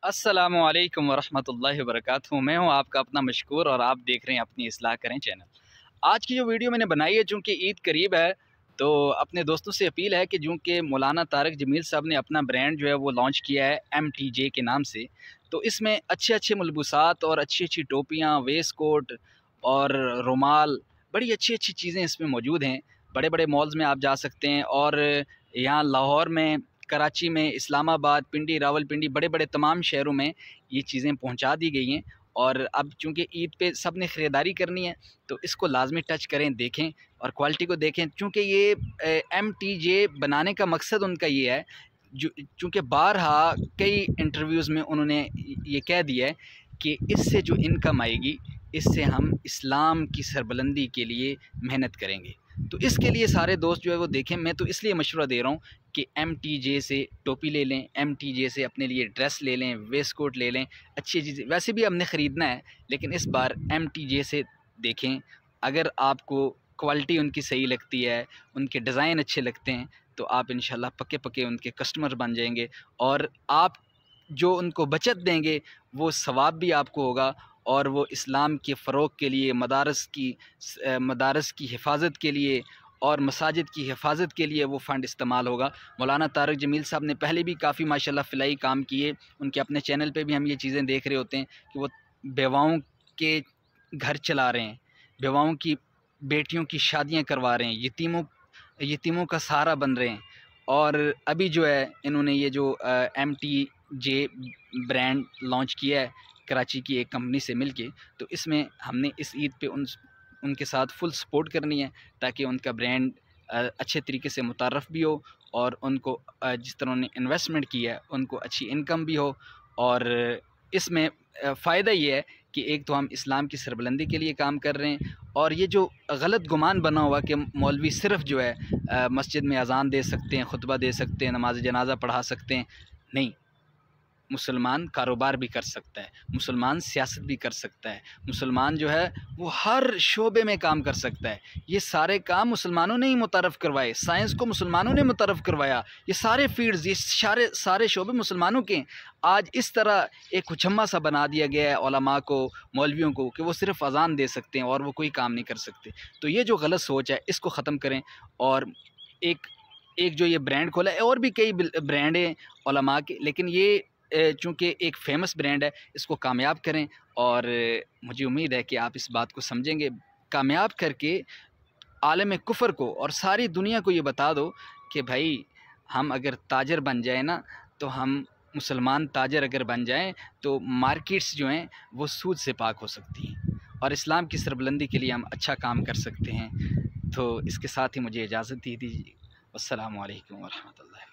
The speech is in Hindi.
अस्सलामुअलैकुम वरहमतुल्लाहि वबरकातुहू। मैं हूं आपका अपना मशकूर और आप देख रहे हैं अपनी इस्लाह करें चैनल। आज की जो वीडियो मैंने बनाई है, चूँकि ईद करीब है तो अपने दोस्तों से अपील है कि चूँकि मौलाना तारिक जमील साहब ने अपना ब्रांड जो है वो लॉन्च किया है MTJ के नाम से, तो इसमें अच्छे अच्छे मलबूसात और अच्छी अच्छी टोपियाँ, वेस्ट कोट और रुमाल, बड़ी अच्छी अच्छी चीज़ें इसमें मौजूद हैं। बड़े बड़े मॉल्स में आप जा सकते हैं और यहाँ लाहौर में, कराची में, इस्लामाबाद, पिंडी, रावलपिंडी, बड़े बड़े तमाम शहरों में ये चीज़ें पहुंचा दी गई हैं। और अब चूँकि ईद पे सब ने ख़रीदारी करनी है तो इसको लाजमी टच करें, देखें और क्वालिटी को देखें। चूँकि ये MTJ बनाने का मकसद उनका ये है, जो चूँकि बारहा कई इंटरव्यूज़ में उन्होंने ये कह दिया है कि इससे जो इनकम आएगी, इससे हम इस्लाम की सरबलंदी के लिए मेहनत करेंगे। तो इसके लिए सारे दोस्त जो है वो देखें। मैं तो इसलिए मशवरा दे रहा हूँ कि MTJ से टोपी ले लें, MTJ से अपने लिए ड्रेस ले लें, वेस्ट कोट ले लें, अच्छी चीज़ें वैसे भी हमने ख़रीदना है, लेकिन इस बार MTJ से देखें। अगर आपको क्वालिटी उनकी सही लगती है, उनके डिज़ाइन अच्छे लगते हैं, तो आप इंशाल्लाह पक्के पक्के उनके कस्टमर बन जाएंगे और आप जो उनको बचत देंगे वो सवाब भी आपको होगा और वो इस्लाम के फ़रोग़ के लिए, मदारस की हिफाजत के लिए और मसाजिद की हिफाजत के लिए वो फ़ंड इस्तेमाल होगा। मौलाना तारिक जमील साहब ने पहले भी काफ़ी माशाल्लाह फ़िलाई काम किए। उनके अपने चैनल पे भी हम ये चीज़ें देख रहे होते हैं कि वो बेवाओं के घर चला रहे हैं, बेवाओं की बेटियों की शादियाँ करवा रहे हैं, यतीमों का सहारा बन रहे हैं। और अभी जो है इन्होंने ये जो MTJ ब्रांड लॉन्च किया है कराची की एक कंपनी से मिलके, तो इसमें हमने इस ईद पे उनके साथ फुल सपोर्ट करनी है ताकि उनका ब्रांड अच्छे तरीके से मुतारफ़ भी हो और उनको जिस तरह उन्होंने इन्वेस्टमेंट किया है उनको अच्छी इनकम भी हो। और इसमें फ़ायदा ये है कि एक तो हम इस्लाम की सरबलंदी के लिए काम कर रहे हैं और ये जो गलत गुमान बना हुआ कि मौलवी सिर्फ़ जो है मस्जिद में अज़ान दे सकते हैं, खुतबा दे सकते हैं, नमाज जनाजा पढ़ा सकते हैं, नहीं। मुसलमान कारोबार भी कर सकता है, मुसलमान सियासत भी कर सकता है, मुसलमान जो है वो हर शोबे में काम कर सकता है। ये सारे काम मुसलमानों ने ही मुतरफ़ करवाए, साइंस को मुसलमानों ने मुतरफ़ करवाया, ये सारे फ़ील्ड्स, ये सारे शोबे मुसलमानों के हैं। आज इस तरह एक कुचम्मा सा बना दिया गया है उलमा को, मौलवियों को, कि वो सिर्फ़ अज़ान दे सकते हैं और वो कोई काम नहीं कर सकते। तो ये जो गलत सोच है इसको ख़त्म करें और एक एक जो ये ब्रांड खोला है, और भी कई ब्रांड हैं उलमा के, लेकिन ये चूँकि एक फ़ेमस ब्रांड है, इसको कामयाब करें और मुझे उम्मीद है कि आप इस बात को समझेंगे। कामयाब करके आलम कुफ़र को और सारी दुनिया को ये बता दो कि भाई हम अगर ताजर बन जाए ना, तो हम मुसलमान ताजर अगर बन जाएँ तो मार्केट्स जो हैं वो सूद से पाक हो सकती हैं और इस्लाम की सरबलंदी के लिए हम अच्छा काम कर सकते हैं। तो इसके साथ ही मुझे इजाज़त दे दीजिए। अस्सलामु अलैकुम वरहमतुल्लाहि।